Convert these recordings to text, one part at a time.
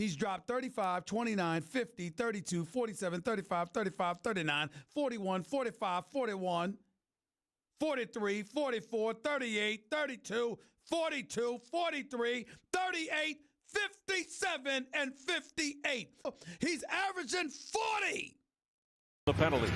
He's dropped 35, 29, 50, 32, 47, 35, 35, 39, 41, 45, 41, 43, 44, 38, 32, 42, 43, 38, 57, and 58. He's averaging 40. The penalty.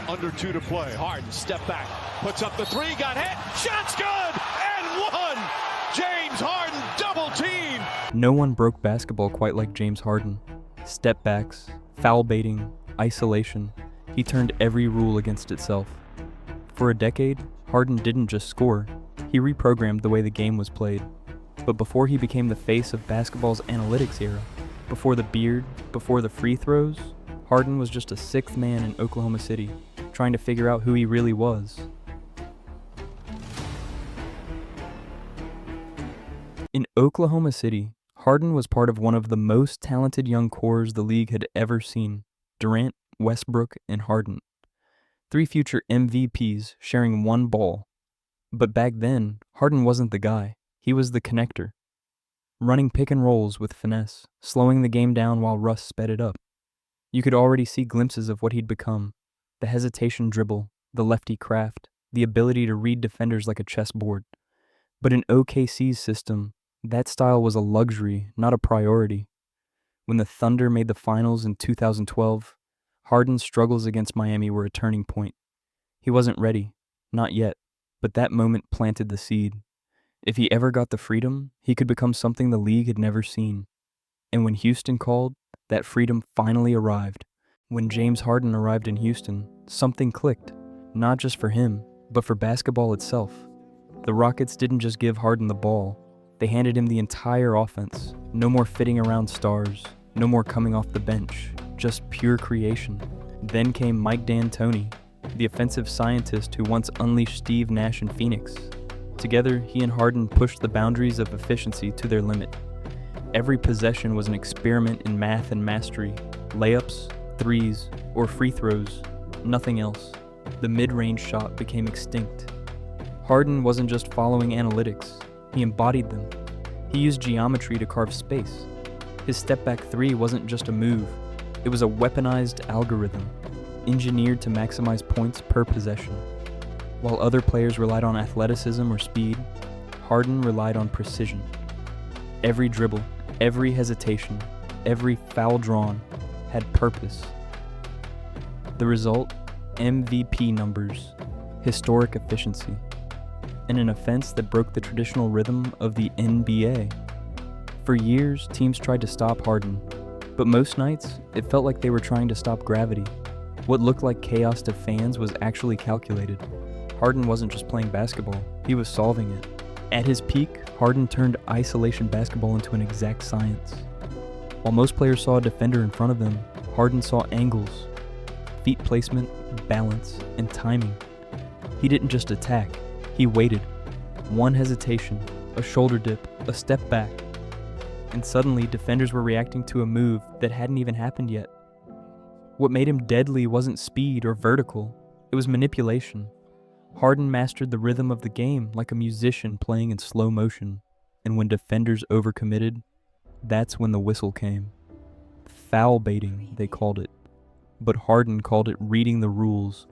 Under 2 to play. Harden, step back, puts up the 3, got hit, shot's good, and one! James Harden, double team! No one broke basketball quite like James Harden. Step backs, foul baiting, isolation. He turned every rule against itself. For a decade, Harden didn't just score, he reprogrammed the way the game was played. But before he became the face of basketball's analytics era, before the beard, before the free throws, Harden was just a sixth man in Oklahoma City, trying to figure out who he really was. In Oklahoma City, Harden was part of one of the most talented young cores the league had ever seen: Durant, Westbrook, and Harden. 3 future MVPs sharing one ball. But back then, Harden wasn't the guy. He was the connector. Running pick and rolls with finesse, slowing the game down while Russ sped it up. You could already see glimpses of what he'd become: the hesitation dribble, the lefty craft, the ability to read defenders like a chessboard. But in OKC's system, that style was a luxury, not a priority. When the Thunder made the finals in 2012, Harden's struggles against Miami were a turning point. He wasn't ready, not yet, but that moment planted the seed. If he ever got the freedom, he could become something the league had never seen. And when Houston called, that freedom finally arrived. When James Harden arrived in Houston, something clicked, not just for him, but for basketball itself. The Rockets didn't just give Harden the ball, they handed him the entire offense. No more fitting around stars, no more coming off the bench, just pure creation. Then came Mike D'Antoni, the offensive scientist who once unleashed Steve Nash in Phoenix. Together, he and Harden pushed the boundaries of efficiency to their limit. Every possession was an experiment in math and mastery: layups, threes, or free throws, nothing else. The mid-range shot became extinct. Harden wasn't just following analytics, he embodied them. He used geometry to carve space. His step-back 3 wasn't just a move, it was a weaponized algorithm, engineered to maximize points per possession. While other players relied on athleticism or speed, Harden relied on precision. Every dribble, every hesitation, every foul drawn had purpose. The result? MVP numbers, historic efficiency, and an offense that broke the traditional rhythm of the NBA. For years, teams tried to stop Harden, but most nights, it felt like they were trying to stop gravity. What looked like chaos to fans was actually calculated. Harden wasn't just playing basketball, he was solving it. At his peak, Harden turned isolation basketball into an exact science. While most players saw a defender in front of them, Harden saw angles, feet placement, balance, and timing. He didn't just attack, he waited. One hesitation, a shoulder dip, a step back, and suddenly defenders were reacting to a move that hadn't even happened yet. What made him deadly wasn't speed or vertical, it was manipulation. Harden mastered the rhythm of the game like a musician playing in slow motion, and when defenders overcommitted, that's when the whistle came. Foul baiting, they called it, but Harden called it reading the rules.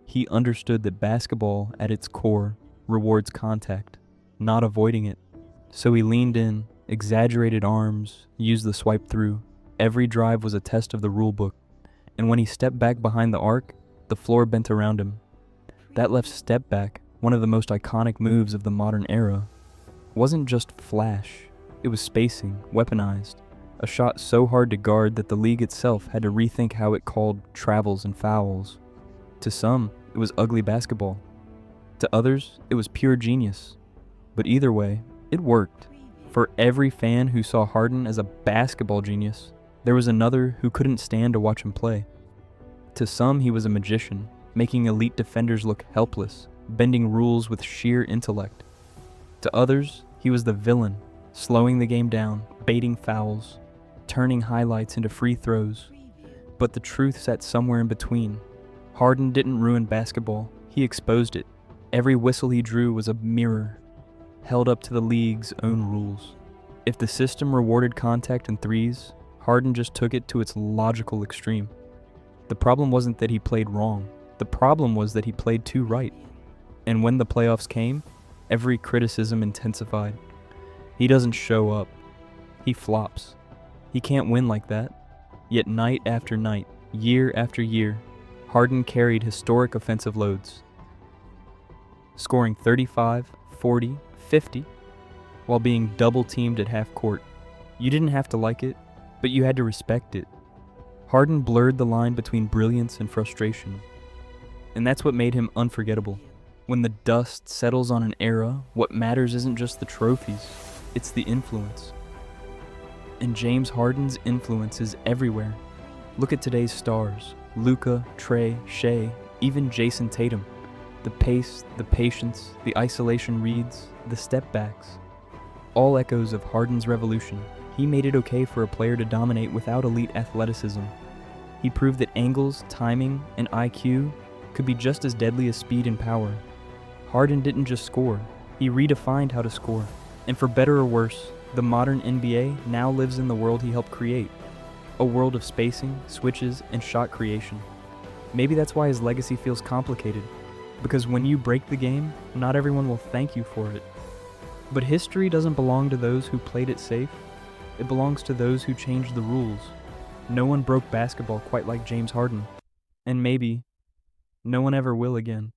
He understood that basketball, at its core, rewards contact, not avoiding it. So he leaned in, exaggerated arms, used the swipe through. Every drive was a test of the rulebook, and when he stepped back behind the arc, the floor bent around him. That left step back, one of the most iconic moves of the modern era, wasn't just flash, it was spacing, weaponized. A shot so hard to guard that the league itself had to rethink how it called travels and fouls. To some, it was ugly basketball. To others, it was pure genius. But either way, it worked. For every fan who saw Harden as a basketball genius, there was another who couldn't stand to watch him play. To some, he was a magician, making elite defenders look helpless, bending rules with sheer intellect. To others, he was the villain, slowing the game down, baiting fouls, turning highlights into free throws. But the truth sat somewhere in between. Harden didn't ruin basketball, he exposed it. Every whistle he drew was a mirror, held up to the league's own rules. If the system rewarded contact and threes, Harden just took it to its logical extreme. The problem wasn't that he played wrong. The problem was that he played too right. And when the playoffs came, every criticism intensified. He doesn't show up. He flops. He can't win like that. Yet night after night, year after year, Harden carried historic offensive loads, scoring 35, 40, 50, while being double-teamed at half court. You didn't have to like it, but you had to respect it. Harden blurred the line between brilliance and frustration, and that's what made him unforgettable. When the dust settles on an era, what matters isn't just the trophies, it's the influence. And James Harden's influence is everywhere. Look at today's stars: Luka, Trey, Shea, even Jason Tatum. The pace, the patience, the isolation reads, the stepbacks. All echoes of Harden's revolution. He made it okay for a player to dominate without elite athleticism. He proved that angles, timing, and IQ could be just as deadly as speed and power. Harden didn't just score, he redefined how to score. And for better or worse, the modern NBA now lives in the world he helped create. A world of spacing, switches, and shot creation. Maybe that's why his legacy feels complicated. Because when you break the game, not everyone will thank you for it. But history doesn't belong to those who played it safe. It belongs to those who changed the rules. No one broke basketball quite like James Harden. And maybe, no one ever will again.